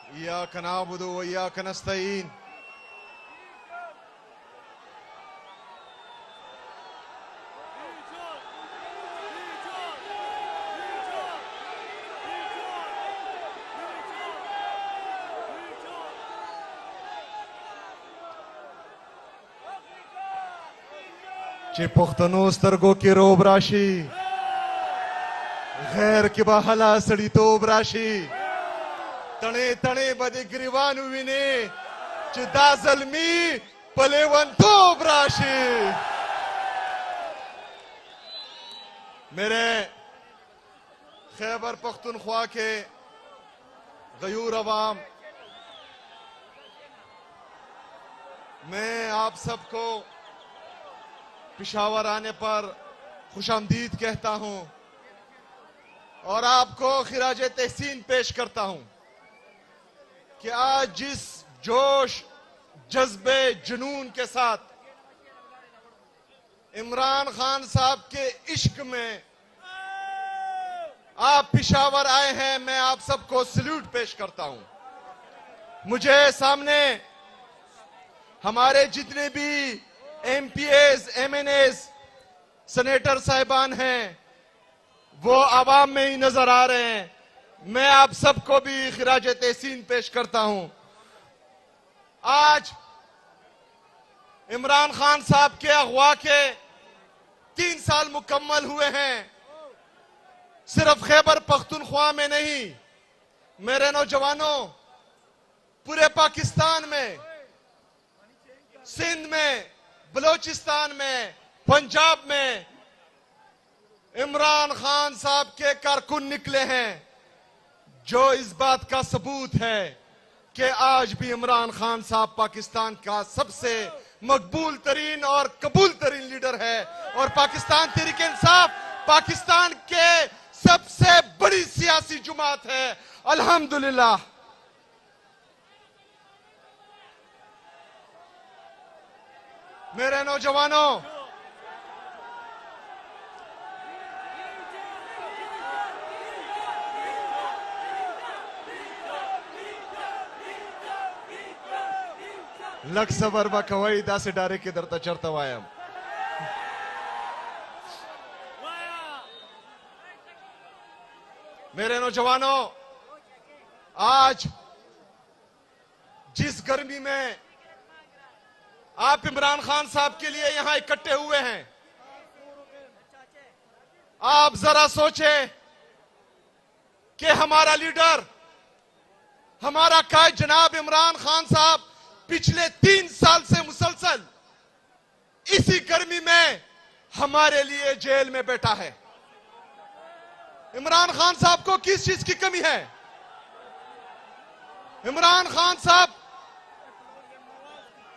इय्याका नअबुदु व इय्याका नस्तईन। चे पुख्तनो स्तरगो के रोब राशि गैर के बहला सड़ी तोब राशि तणे तणे बदे गिरिवान विने चिदा जलमी पलेवन तोब राशि। मेरे खैबर पख्तूनख्वा के गयूर अवाम, मैं आप सबको पिशावर आने पर खुशामदीद कहता हूं और आपको खिराज तहसीन पेश करता हूं कि आज जिस जोश जज्बे जुनून के साथ इमरान खान साहब के इश्क में आप पिशावर आए हैं, मैं आप सबको सल्यूट पेश करता हूं। मुझे सामने हमारे जितने भी एमपीएस, एमएनएस, सेनेटर साहिबान हैं वो आवाम में ही नजर आ रहे हैं। मैं आप सबको भी खिराज तहसीन पेश करता हूं। आज इमरान खान साहब के अगवा के 3 साल मुकम्मल हुए हैं। सिर्फ खैबर पख्तूनख्वा में नहीं, मेरे नौजवानों, पूरे पाकिस्तान में, सिंध में, बलोचिस्तान में, पंजाब में इमरान खान साहब के कारकुन निकले हैं, जो इस बात का सबूत है कि आज भी इमरान खान साहब पाकिस्तान का सबसे मकबूल तरीन और कबूल तरीन लीडर है और पाकिस्तान तहरीक इंसाफ पाकिस्तान के सबसे बड़ी सियासी जुमात है। अल्हम्दुलिल्लाह। मेरे नौजवानों, लग सबर बकवई दा से डारे के दरता चढ़ता वायम। मेरे नौजवानों, आज जिस गर्मी में आप इमरान खान साहब के लिए यहां इकट्ठे हुए हैं, आप जरा सोचें कि हमारा लीडर, हमारा कायद जनाब इमरान खान साहब पिछले 3 साल से मुसलसल इसी गर्मी में हमारे लिए जेल में बैठा है। इमरान खान साहब को किस चीज की कमी है? इमरान खान साहब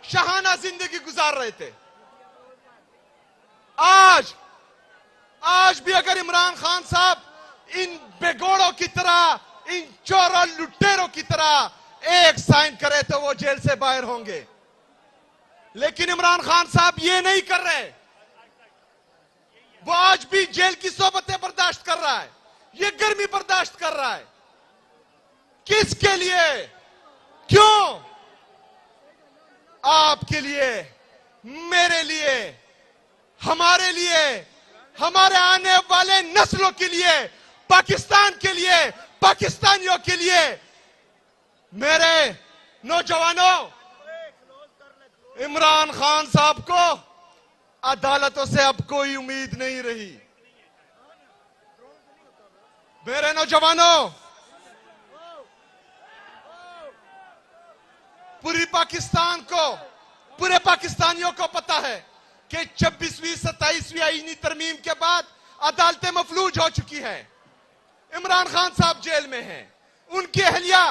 शाहाना जिंदगी गुजार रहे थे। आज भी अगर इमरान खान साहब इन बेगोड़ों की तरह, इन चोर और लुटेरों की तरह एक साइन करे तो वो जेल से बाहर होंगे, लेकिन इमरान खान साहब ये नहीं कर रहे। वो आज भी जेल की सोबतें बर्दाश्त कर रहा है, ये गर्मी बर्दाश्त कर रहा है। किसके लिए? क्यों? आपके लिए, मेरे लिए, हमारे लिए, हमारे आने वाले नस्लों के लिए, पाकिस्तान के लिए, पाकिस्तानियों के लिए। मेरे नौजवानों, इमरान खान साहब को अदालतों से अब कोई उम्मीद नहीं रही। मेरे नौजवानों, पूरी पाकिस्तान को, पूरे पाकिस्तानियों को पता है कि 26वीं 27वीं आईनी तरमीम के बाद अदालतें मफलूज हो चुकी हैं। इमरान खान साहब जेल में हैं, उनकी अहलिया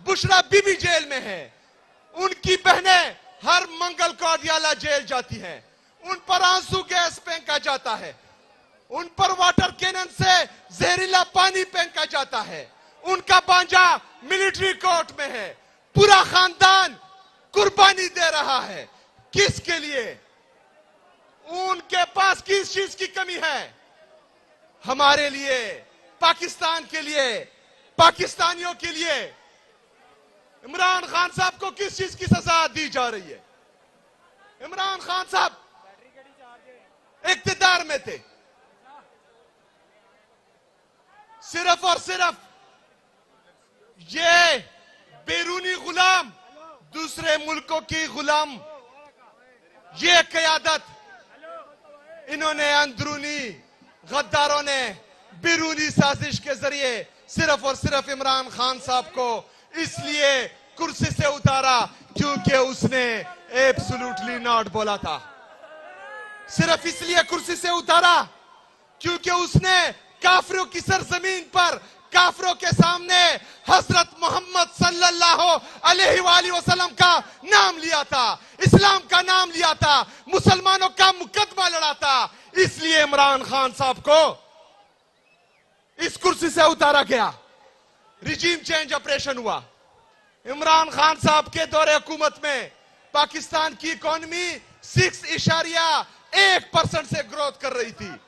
बुशरा बीबी जेल में है, उनकी बहनें हर मंगल को अदियाला जेल जाती हैं, उन पर आंसू गैस फेंका जाता है, उन पर वाटर कैनन से जहरीला पानी फेंका जाता है, उनका बांजा मिलिट्री कोर्ट में है, पूरा खानदान कुर्बानी दे रहा है। किसके लिए? उनके पास किस चीज की कमी है? हमारे लिए, पाकिस्तान के लिए, पाकिस्तानियों के लिए। इमरान खान साहब को किस चीज की सजा दी जा रही है? इमरान खान साहब इक्तिदार में थे, सिर्फ और सिर्फ ये बैरूनी गुलाम, दूसरे मुल्कों की गुलाम, ये क़यादत इन्होंने अंदरूनी गद्दारों ने बैरूनी साजिश के जरिए सिर्फ और सिर्फ इमरान खान साहब को इसलिए कुर्सी से उतारा क्योंकि उसने एब्सोल्युटली नॉट बोला था। सिर्फ इसलिए कुर्सी से उतारा क्योंकि उसने काफिरों की सरजमीन पर काफिरों के सामने हजरत मोहम्मद सल्लल्लाहु अलैहि वसल्लम का नाम लिया था, इस्लाम का नाम लिया था, मुसलमानों का मुकदमा लड़ा था। इसलिए इमरान खान साहब को इस कुर्सी से उतारा गया, रिजीम चेंज ऑपरेशन हुआ। इमरान खान साहब के दौरे हुकूमत में पाकिस्तान की इकोनॉमी 6.1% से ग्रोथ कर रही थी।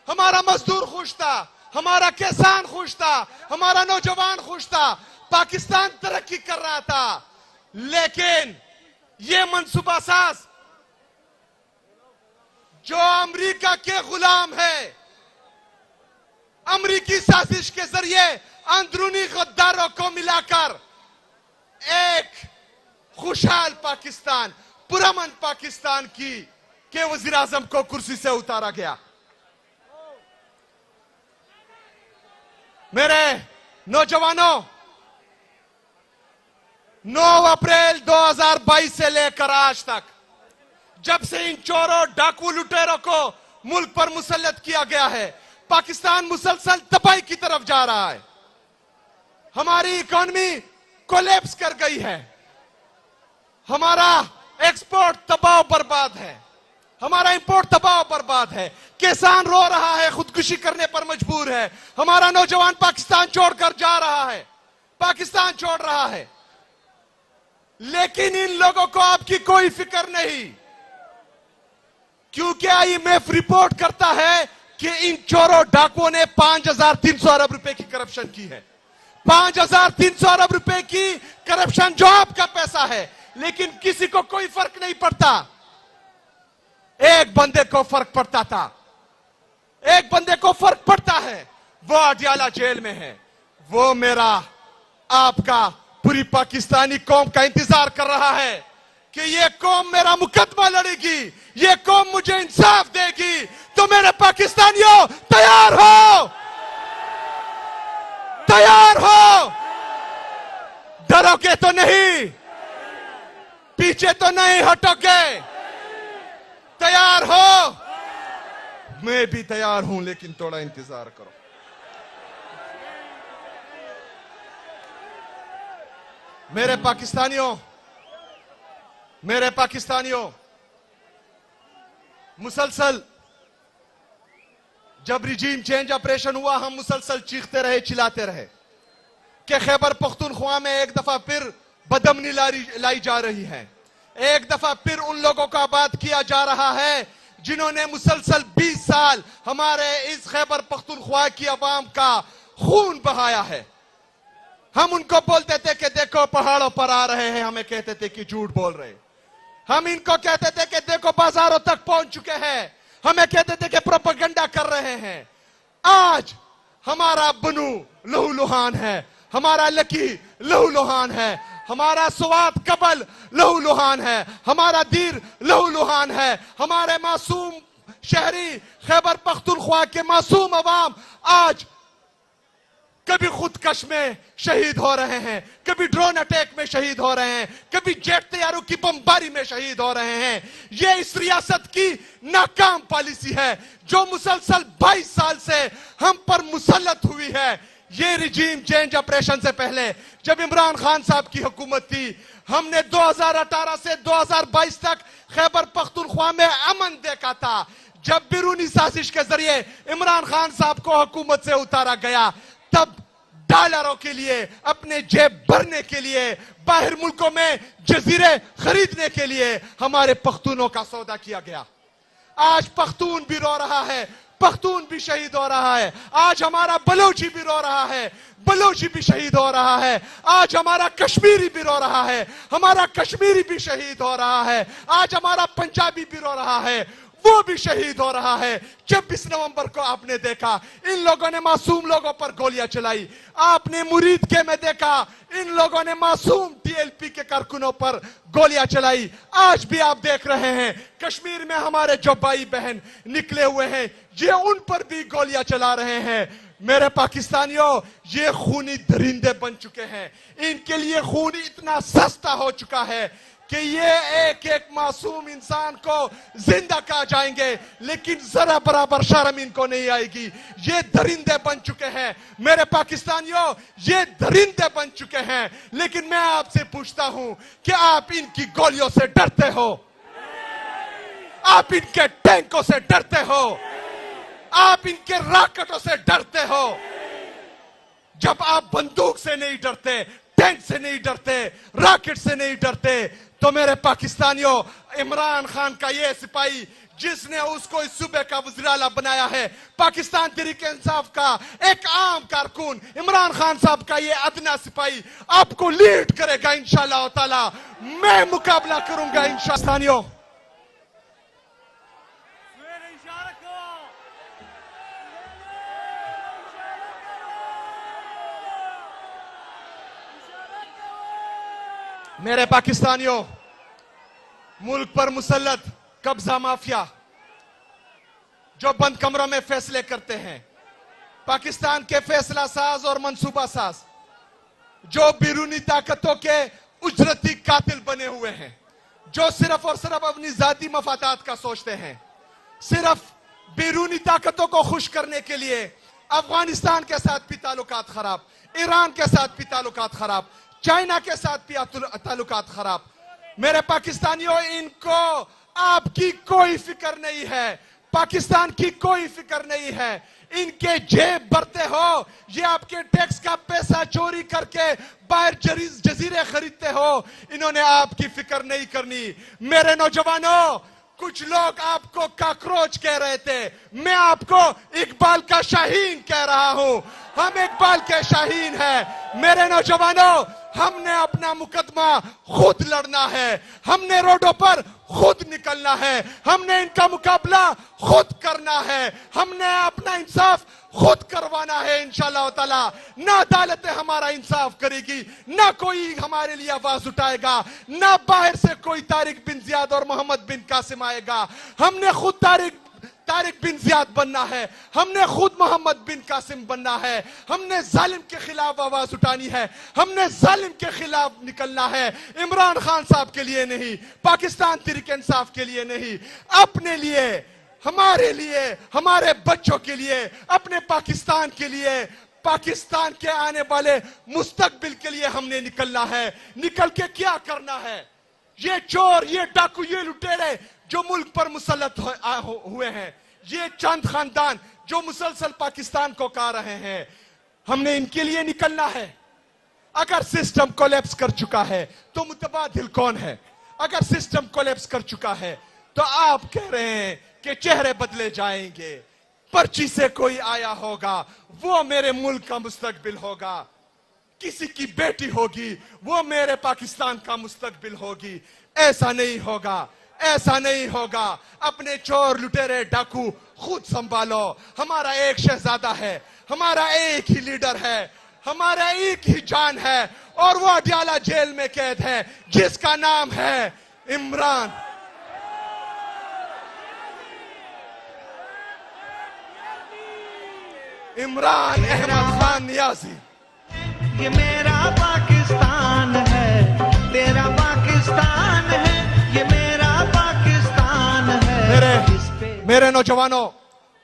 हमारा मजदूर खुश था, हमारा किसान खुश था, हमारा नौजवान खुश था, पाकिस्तान तरक्की कर रहा था। लेकिन ये मंसूबा साज जो अमेरिका के गुलाम है, अमेरिकी साजिश के जरिए अंदरूनी गद्दारों को मिलाकर एक खुशहाल पाकिस्तान, पुरअमन पाकिस्तान के वजीर आजम को कुर्सी से उतारा गया। मेरे नौजवानों, 9 अप्रैल 2022 से लेकर आज तक जब से इन चोरों डाकू लुटेरों को मुल्क पर मुसल्लत किया गया है, पाकिस्तान मुसलसल तबाही की तरफ जा रहा है। हमारी इकोनॉमी कोलैप्स कर गई है, हमारा एक्सपोर्ट तबाह बर्बाद है, हमारा इंपोर्ट तबाह बर्बाद है, किसान रो रहा है, खुदकुशी करने पर मजबूर है, हमारा नौजवान पाकिस्तान छोड़कर जा रहा है, पाकिस्तान छोड़ रहा है। लेकिन इन लोगों को आपकी कोई फिक्र नहीं, क्योंकि IMF रिपोर्ट करता है कि इन चोरों डाकुओं ने 5,300 अरब रुपए की करप्शन की है। 5,300 अरब रुपए की करप्शन जो आपका पैसा है, लेकिन किसी को कोई फर्क नहीं पड़ता। एक बंदे को फर्क पड़ता था, एक बंदे को फर्क पड़ता है, वो अडियाला जेल में है। वो मेरा आपका पूरी पाकिस्तानी कौम का इंतजार कर रहा है कि ये कौम मेरा मुकदमा लड़ेगी, ये कौम मुझे इंसाफ देगी। तो मेरे पाकिस्तानियों तैयार हो, तैयार हो, डरोगे तो नहीं, पीछे तो नहीं हटोगे, तैयार हो। मैं भी तैयार हूं, लेकिन थोड़ा इंतजार करो। मेरे पाकिस्तानियों, मुसलसल जब रिजीम चेंज ऑपरेशन हुआ, हम मुसलसल चीखते रहे, चिल्लाते रहे कि खैबर पख्तूनख्वा में एक दफा फिर बदअमनी लाई जा रही है, एक दफा फिर उन लोगों का आबाद किया जा रहा है जिन्होंने मुसलसल 20 साल हमारे इस खैबर पख्तूनख्वा की आवाम का खून बहाया है। हम उनको बोलते थे कि देखो पहाड़ों पर आ रहे हैं, हमें कहते थे कि झूठ बोल रहे। हम इनको कहते थे कि देखो बाजारों तक पहुंच चुके हैं, हमें कहते थे कि प्रोपेगेंडा कर रहे हैं। आज हमारा बनू लहूलुहान है, हमारा लकी लहूलुहान है, हमारा स्वात कबल लहूलुहान है, हमारा दीर लहूलुहान है। हमारे मासूम शहरी खैबर पख्तूनख्वा के मासूम अवाम आज कभी खुदकश में शहीद हो रहे हैं, कभी ड्रोन अटैक में शहीद हो रहे हैं, कभी जेट तैयारों की बमबारी में शहीद हो रहे हैं। ये इस रियासत की नाकाम पॉलिसी है जो मुसलसल 22 साल से हम पर मुसल्लत हुई है। ये रिजीम चेंज ऑपरेशन से पहले जब इमरान खान साहब की हुकूमत थी, हमने 2018 से 2022 तक खैबर पख्तूनख्वा में अमन देखा था। जब बैरूनी साजिश के जरिए इमरान खान साहब को हुकूमत से उतारा गया, तब डॉलरों के लिए, अपने जेब भरने के लिए, बाहर मुल्कों में जजीरे खरीदने के लिए हमारे पख्तूनों का सौदा किया गया। आज पख्तून भी रो रहा है, पख्तून भी शहीद हो रहा है, आज हमारा बलोची भी रो रहा है, बलोची भी शहीद हो रहा है, आज हमारा कश्मीरी भी रो रहा है, हमारा कश्मीरी भी शहीद हो रहा है, आज हमारा पंजाबी भी रो रहा है, वो भी शहीद हो रहा है। 26 नवंबर को आपने देखा इन लोगों ने मासूम लोगों पर गोलियां चलाई, आपने मुरीद के में देखा इन लोगों ने मासूम टीएलपी के कारकुनों पर गोलियां चलाई। आज भी आप देख रहे हैं कश्मीर में हमारे जो भाई बहन निकले हुए हैं ये उन पर भी गोलियां चला रहे हैं। मेरे पाकिस्तानियों, ये खूनी दरिंदे बन चुके हैं, इनके लिए खून इतना सस्ता हो चुका है कि ये एक एक मासूम इंसान को जिंदा कहा जाएंगे, लेकिन जरा बराबर शर्म इनको नहीं आएगी। ये दरिंदे बन चुके हैं मेरे पाकिस्तानियों, ये दरिंदे बन चुके हैं। लेकिन मैं आपसे पूछता हूं कि आप इनकी गोलियों से डरते हो? आप इनके टैंकों से डरते हो? आप इनके रॉकेटों से डरते हो? जब आप बंदूक से नहीं डरते, टैंक से नहीं डरते, रॉकेट से नहीं डरते, तो मेरे पाकिस्तानियों, इमरान खान का ये सिपाही जिसने उसको इस सूबे का वज़ीर आला बनाया है, पाकिस्तान तहरीक इंसाफ का एक आम कारकुन इमरान खान साहब का ये अदना सिपाही आपको लीड करेगा इंशाअल्लाह ताला। मैं मुकाबला करूंगा इंशाअल्लाह। मेरे पाकिस्तानियों, मुल्क पर मुसल्लत कब्जा माफिया जो बंद कमरों में फैसले करते हैं, पाकिस्तान के फैसला साज और मंसूबा साज जो बैरूनी ताकतों के उजरती कातिल बने हुए हैं, जो सिर्फ और सिर्फ अपनी जाती मफादात का सोचते हैं, सिर्फ बैरूनी ताकतों को खुश करने के लिए अफगानिस्तान के साथ भी ताल्लुकात खराब, ईरान के साथ भी ताल्लुकात खराब, चाइना के साथ भी ताल्लुकात खराब। मेरे पाकिस्तानियों, इनको आपकी कोई फिक्र नहीं है, पाकिस्तान की कोई फिक्र नहीं है। इनके जेब भरते हो, ये आपके टैक्स का पैसा चोरी करके बाहर जजीरे खरीदते हो, इन्होंने आपकी फिक्र नहीं करनी। मेरे नौजवानों, कुछ लोग आपको काकरोच कह रहे थे, मैं आपको इकबाल का शाहीन कह रहा हूं। हम इकबाल के शाहीन हैं। मेरे नौजवानों, हमने अपना मुकदमा खुद लड़ना है, हमने रोडों पर खुद निकलना है, हमने इनका मुकाबला खुद करना है, हमने अपना इंसाफ खुद करवाना है इंशाअल्लाह ताला। ना अदालतें हमारा इंसाफ करेगी, ना कोई हमारे लिए आवाज उठाएगा, ना बाहर से कोई तारिक बिन जियाद और मोहम्मद बिन कासिम आएगा। हमने खुद तारिक बिन जियाद बनना है, हमने खुद मोहम्मद बिन कासिम बनना है, हमने जालिम के खिलाफ आवाज उठानी है, हमने जालिम के खिलाफ निकलना है। इमरान खान साहब के लिए नहीं, पाकिस्तान तहरीक इंसाफ के लिए नहीं, अपने लिए, हमारे लिए, हमारे बच्चों के लिए, अपने पाकिस्तान के लिए, पाकिस्तान के आने वाले मुस्तकबिल के लिए हमने निकलना है। निकल के क्या करना है? ये चोर, ये डाकू, ये लुटेरे जो मुल्क पर मुसल्लत हुए हैं, ये चंद खानदान जो मुसलसल पाकिस्तान को खा रहे हैं, हमने इनके लिए निकलना है। अगर सिस्टम कोलैप्स कर चुका है तो मुतबादिल कौन है? अगर सिस्टम कोलैप्स कर चुका है तो आप कह रहे हैं कि चेहरे बदले जाएंगे, पर्ची से कोई आया होगा, वो मेरे मुल्क का मुस्तकबिल होगा, किसी की बेटी होगी, वो मेरे पाकिस्तान का मुस्तकबिल होगी। ऐसा नहीं होगा, ऐसा नहीं होगा। अपने चोर, लुटेरे, डाकू खुद संभालो। हमारा एक शहजादा है, हमारा एक ही लीडर है, हमारा एक ही जान है, और वो अडियाला जेल में कैद है, जिसका नाम है इमरान अहमद खान नियाजी। ये मेरा पाकिस्तान है, तेरा पाकिस्तान है, ये मेरा पाकिस्तान है। मेरे नौजवानों,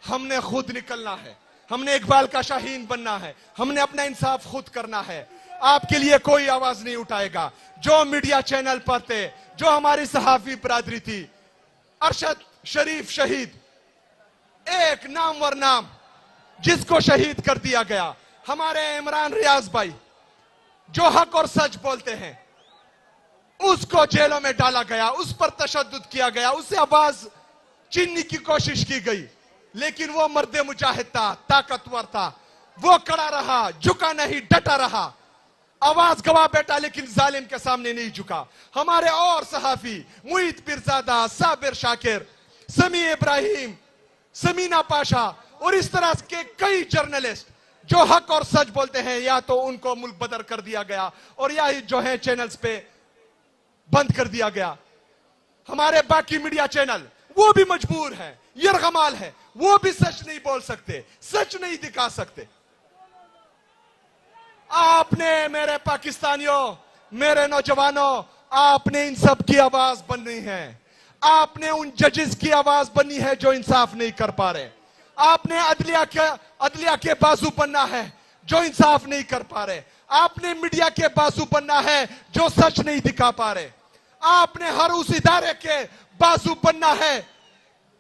हमने खुद निकलना है, हमने इकबाल का शाहीन बनना है, हमने अपना इंसाफ खुद करना है। आपके लिए कोई आवाज नहीं उठाएगा। जो मीडिया चैनल पर थे, जो हमारी सहाफी बरादरी थी, अरशद शरीफ शहीद, एक नामवर नाम जिसको शहीद कर दिया गया, हमारे इमरान रियाज भाई जो हक और सच बोलते हैं, उसको जेलों में डाला गया, उस पर तशद्दुद किया गया, उसे आवाज छीनने की कोशिश की गई। लेकिन वो मर्द मुजाहिद था, ताकतवर था, वो खड़ा रहा, झुका नहीं, डटा रहा, आवाज गवा बैठा, लेकिन जालिम के सामने नहीं झुका। हमारे और सहाफी मुईद पीरजादा, साबिर शाकिर, समी इब्राहिम, समीना पाशा और इस तरह के कई जर्नलिस्ट जो हक और सच बोलते हैं, या तो उनको मुल्क बदर कर दिया गया और या ही जो है चैनल्स पे बंद कर दिया गया। हमारे बाकी मीडिया चैनल वो भी मजबूर है, यरगमाल है, वो भी सच नहीं बोल सकते, सच नहीं दिखा सकते। आपने मेरे पाकिस्तानियों, मेरे नौजवानों, आपने इन सब की आवाज बननी है। आपने उन जजेस की आवाज बननी है जो इंसाफ नहीं कर पा रहे। आपने अदलिया के बाजू बनना है जो इंसाफ नहीं कर पा रहे। आपने मीडिया के बाजू बनना है जो सच नहीं दिखा पा रहे। आपने हर उस इदारे के बाजू बनना है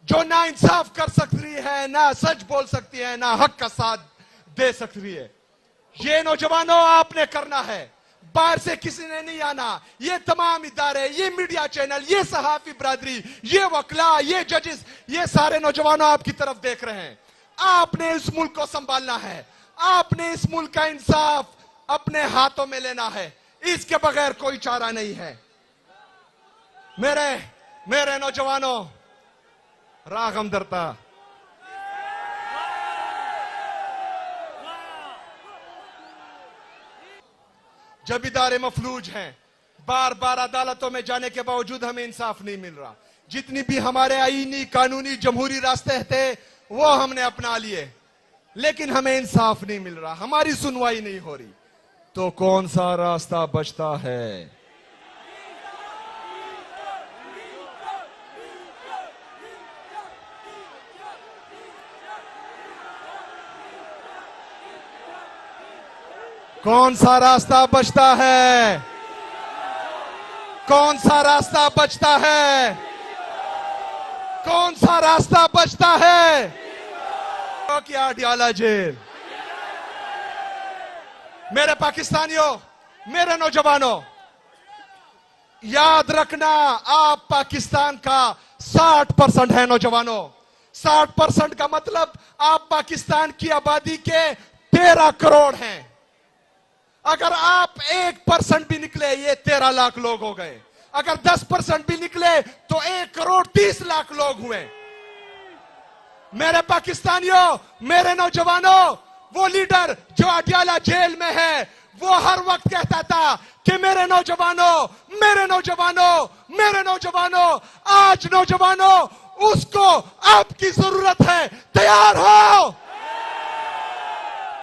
जो ना इंसाफ कर सकती है, ना सच बोल सकती है, ना हक का साथ दे सकती है। ये नौजवानों आपने करना है, बाहर से किसी ने नहीं आना। ये तमाम इदारे, ये मीडिया चैनल, ये सहाफी बरादरी, ये वकला, ये जजेस, ये सारे नौजवानों आपकी तरफ देख रहे हैं। आपने इस मुल्क को संभालना है, आपने इस मुल्क का इंसाफ अपने हाथों में लेना है, इसके बगैर कोई चारा नहीं है। मेरे नौजवानों, रागम दरता, जब इदारे मफलूज हैं, बार बार अदालतों में जाने के बावजूद हमें इंसाफ नहीं मिल रहा। जितनी भी हमारे आईनी, कानूनी, जमहूरी रास्ते थे वो हमने अपना लिए, लेकिन हमें इंसाफ नहीं मिल रहा, हमारी सुनवाई नहीं हो रही। तो कौन सा रास्ता बचता है? कौन सा रास्ता बचता है? कौन सा रास्ता बचता है? कौन सा रास्ता बचता है? क्या अडियाला जेल। मेरे पाकिस्तानियों, मेरे नौजवानों, याद रखना, आप पाकिस्तान का 60% है नौजवानों। 60% का मतलब आप पाकिस्तान की आबादी के 13 करोड़ हैं। अगर आप 1% भी निकले, ये 13 लाख लोग हो गए। अगर 10% भी निकले तो 1 करोड़ 30 लाख लोग हुए। मेरे पाकिस्तानियों, मेरे नौजवानों, वो लीडर जो अडियाला जेल में है, वो हर वक्त कहता था कि मेरे नौजवानों, मेरे नौजवानों, मेरे नौजवानों। आज नौजवानों, उसको आपकी जरूरत है। तैयार हो?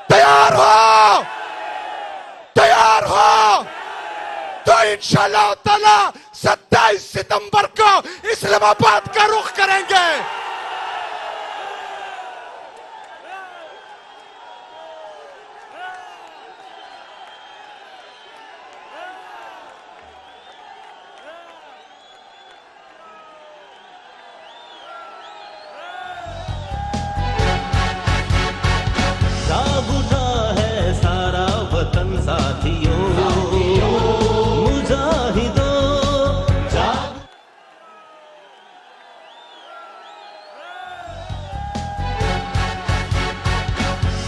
तैयार हो? तैयार हो? तो इंशाअल्लाह ताला 27 सितंबर को इस्लामाबाद का रुख करेंगे। जाग उठा है सारा वतन साथियों, मुजाहिदों,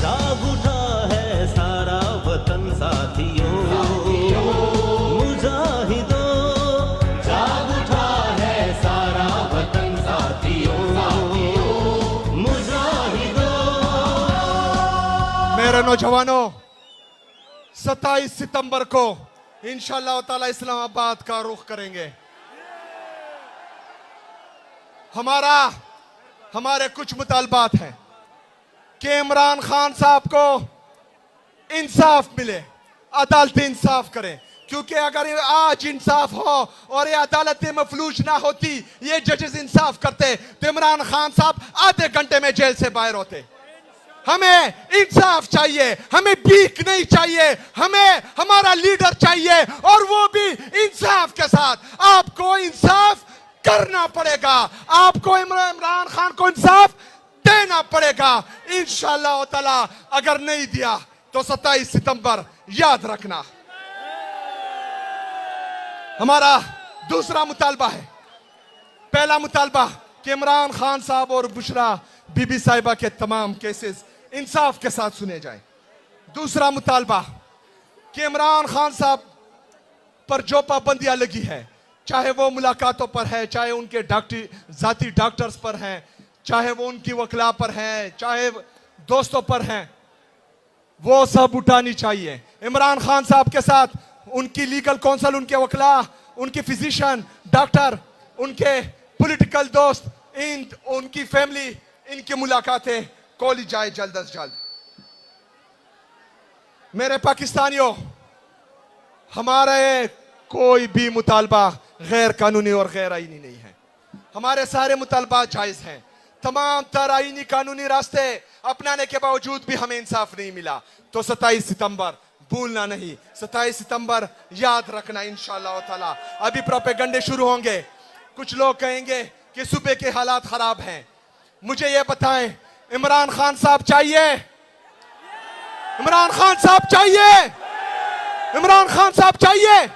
जाग उठा है सारा वतन साथियों, मुजाहिदों, जाग उठा है सारा वतन साथियों, मुजाहिदों। मेरे नौजवानों, 27 सितंबर को इंशाअल्लाह ताला इस्लामाबाद का रुख करेंगे। हमारे कुछ मुतालबात हैं कि इमरान खान साहब को इंसाफ मिले, अदालतें इंसाफ करें। क्योंकि अगर आज इंसाफ हो और ये अदालतें मफलूज ना होती, ये जजेस इंसाफ करते, तो इमरान खान साहब आधे घंटे में जेल से बाहर होते। हमें इंसाफ चाहिए, हमें भीख नहीं चाहिए, हमें हमारा लीडर चाहिए, और वो भी इंसाफ के साथ। आपको इंसाफ करना पड़ेगा, आपको इमरान खान को इंसाफ देना पड़ेगा इंशाअल्लाह ताला। अगर नहीं दिया तो 27 सितंबर याद रखना। हमारा दूसरा मुतालबा है। पहला मुतालबा कि इमरान खान साहब और बुशरा बीबी साहिबा के तमाम केसेस इंसाफ के साथ सुने जाएं। दूसरा मुतालबा कि इमरान खान साहब पर जो पाबंदियां लगी है, चाहे वो मुलाकातों पर है, चाहे उनके जाती डॉक्टर्स पर हैं, चाहे वो उनकी वकला पर हैं, चाहे दोस्तों पर हैं, वो सब उठानी चाहिए। इमरान खान साहब के साथ उनकी लीगल काउंसिल, उनके वकला, उनकी फिजिशियन, डॉक्टर, उनके पॉलिटिकल दोस्त, उनकी फैमिली, इनकी मुलाकातें खोली जाए जल्द अज जल्द। मेरे पाकिस्तानियों, हमारे कोई भी मुतालबा गैर कानूनी और गैर आईनी नहीं है। हमारे सारे मुतालबा जायज हैं। तमाम तर आईनी कानूनी रास्ते अपनाने के बावजूद भी हमें इंसाफ नहीं मिला। तो 27 सितंबर भूलना नहीं, 27 सितंबर याद रखना इंशाअल्लाह ताला। अभी प्रोपेगंडे शुरू होंगे। कुछ लोग कहेंगे कि सूबे के हालात खराब हैं। मुझे यह बताएं, इमरान खान साहब चाहिए? इमरान खान साहब चाहिए? इमरान खान साहब चाहिए?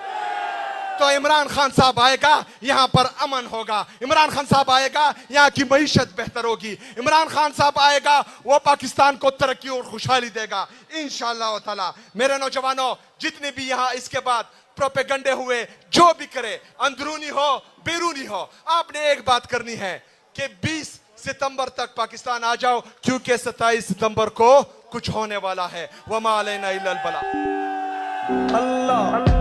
तो इमरान खान साहब आएगा, यहां पर अमन होगा। इमरान खान साहब आएगा, यहां की मईशत बेहतर होगी। इमरान खान साहब आएगा, वो पाकिस्तान को तरक्की और खुशहाली देगा इंशाअल्लाह ताला। मेरे नौजवानों, जितने भी यहां इसके बाद प्रोपेगंडे हुए, जो भी करे, अंदरूनी हो बैरूनी हो, आपने एक बात करनी है कि 20 सितंबर तक पाकिस्तान आ जाओ, क्योंकि 27 सितंबर को कुछ होने वाला है। वमा अलैना इल्लल बलाग। अल्लाह